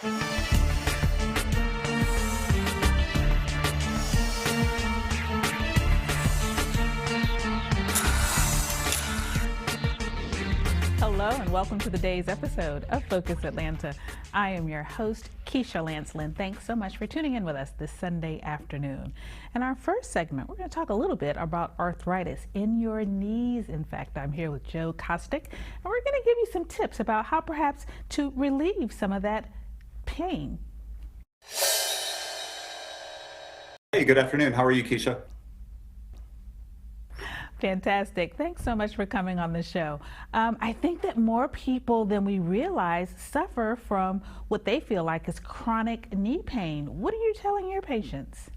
Hello and welcome to the day's episode of Focus Atlanta. I am your host, Keisha Lance-Lynn. Thanks so much for tuning in with us this Sunday afternoon. In our first segment, we're going to talk a little bit about arthritis in your knees. In fact, I'm here with Joe Kostick, and we're going to give you some tips about how perhaps to relieve some of that pain. Hey, good afternoon. How are you, Keisha? Fantastic. Thanks so much for coming on the show. I think that more people than we realize suffer from what they feel like is chronic knee pain. What are you telling your patients?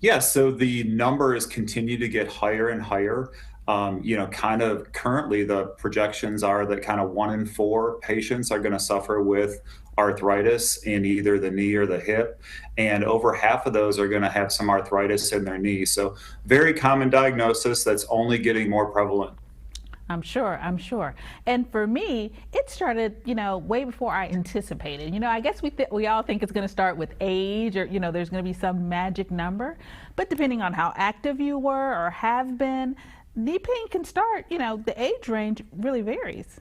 Yeah, so the numbers continue to get higher and higher. Kind of currently the projections are that kind of 1 in 4 patients are going to suffer with arthritis in either the knee or the hip, and over half of those are going to have some arthritis in their knee. So very common diagnosis that's only getting more prevalent. I'm sure. And for me, it started, way before I anticipated. I guess we all think it's going to start with age, or, there's going to be some magic number. But depending on how active you were or have been, knee pain can start, the age range really varies.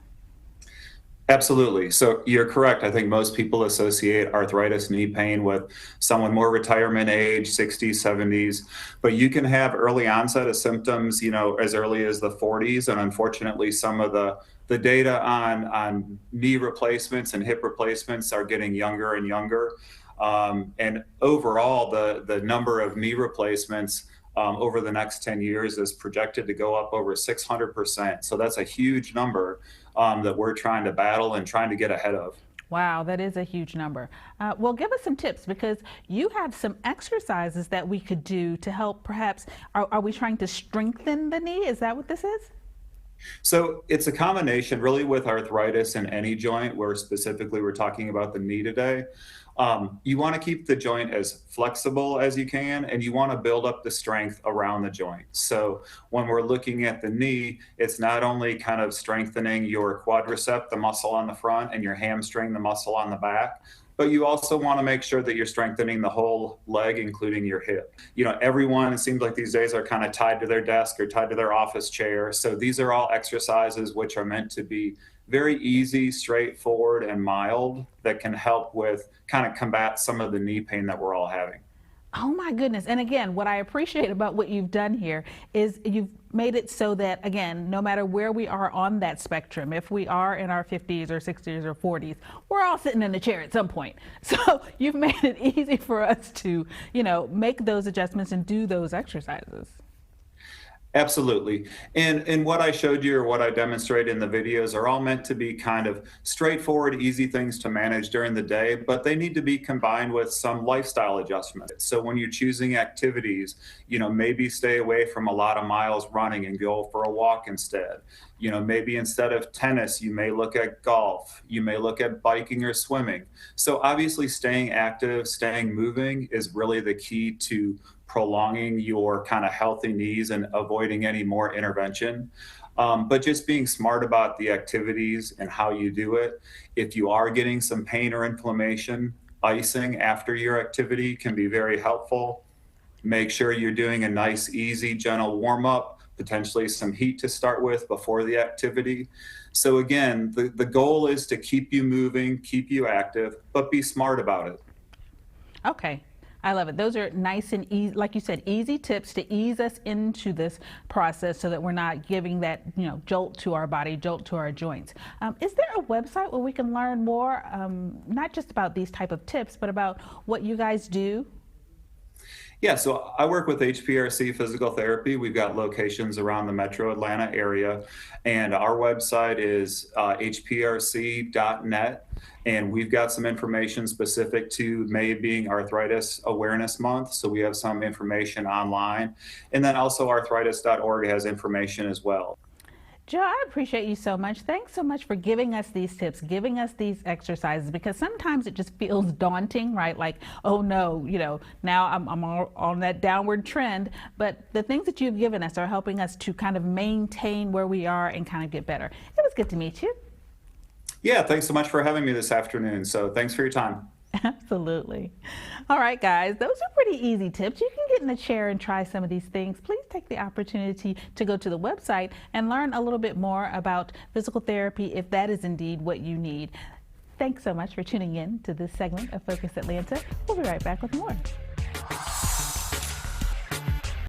Absolutely. So you're correct. I think most people associate arthritis knee pain with someone more retirement age, 60s, 70s, but you can have early onset of symptoms, as early as the 40s. And unfortunately, some of the data on knee replacements and hip replacements are getting younger and younger. And overall, the number of knee replacements over the next 10 years is projected to go up over 600%. So that's a huge number that we're trying to battle and trying to get ahead of. Wow, that is a huge number. Well, give us some tips, because you have some exercises that we could do to help perhaps, are we trying to strengthen the knee? Is that what this is? So it's a combination really with arthritis in any joint, where specifically we're talking about the knee today. You want to keep the joint as flexible as you can, and you want to build up the strength around the joint. So when we're looking at the knee, it's not only kind of strengthening your quadricep, the muscle on the front, and your hamstring, the muscle on the back, but you also want to make sure that you're strengthening the whole leg, including your hip. Everyone, it seems like these days, are kind of tied to their desk or tied to their office chair. So these are all exercises which are meant to be very easy, straightforward, and mild, that can help with kind of combat some of the knee pain that we're all having. Oh my goodness. And again, what I appreciate about what you've done here is you've made it so that, again, no matter where we are on that spectrum, if we are in our 50s or 60s or 40s, we're all sitting in a chair at some point. So you've made it easy for us to, make those adjustments and do those exercises. Absolutely. And what I showed you, or what I demonstrate in the videos, are all meant to be kind of straightforward, easy things to manage during the day, but they need to be combined with some lifestyle adjustments. So when you're choosing activities, maybe stay away from a lot of miles running and go for a walk instead. Maybe instead of tennis, you may look at golf, you may look at biking or swimming. So obviously staying active, staying moving is really the key to prolonging your kind of healthy knees and avoiding any more intervention. But just being smart about the activities and how you do it. If you are getting some pain or inflammation, icing after your activity can be very helpful. Make sure you're doing a nice, easy, gentle warm-up, potentially some heat to start with before the activity. So again, the goal is to keep you moving, keep you active, but be smart about it. Okay. I love it. Those are nice and easy, like you said, easy tips to ease us into this process so that we're not giving that, jolt to our body, jolt to our joints. Is there a website where we can learn more, not just about these type of tips, but about what you guys do? Yeah, so I work with HPRC Physical Therapy. We've got locations around the metro Atlanta area, and our website is hprc.net. And we've got some information specific to May being Arthritis Awareness Month. So we have some information online. And then also arthritis.org has information as well. Joe, I appreciate you so much. Thanks so much for giving us these tips, giving us these exercises, because sometimes it just feels daunting, right? Like, oh no, now I'm on that downward trend. But the things that you've given us are helping us to kind of maintain where we are and kind of get better. It was good to meet you. Yeah, thanks so much for having me this afternoon. So thanks for your time. Absolutely. All right, guys, those are pretty easy tips. You can get in the chair and try some of these things. Please take the opportunity to go to the website and learn a little bit more about physical therapy if that is indeed what you need. Thanks so much for tuning in to this segment of Focus Atlanta. We'll be right back with more.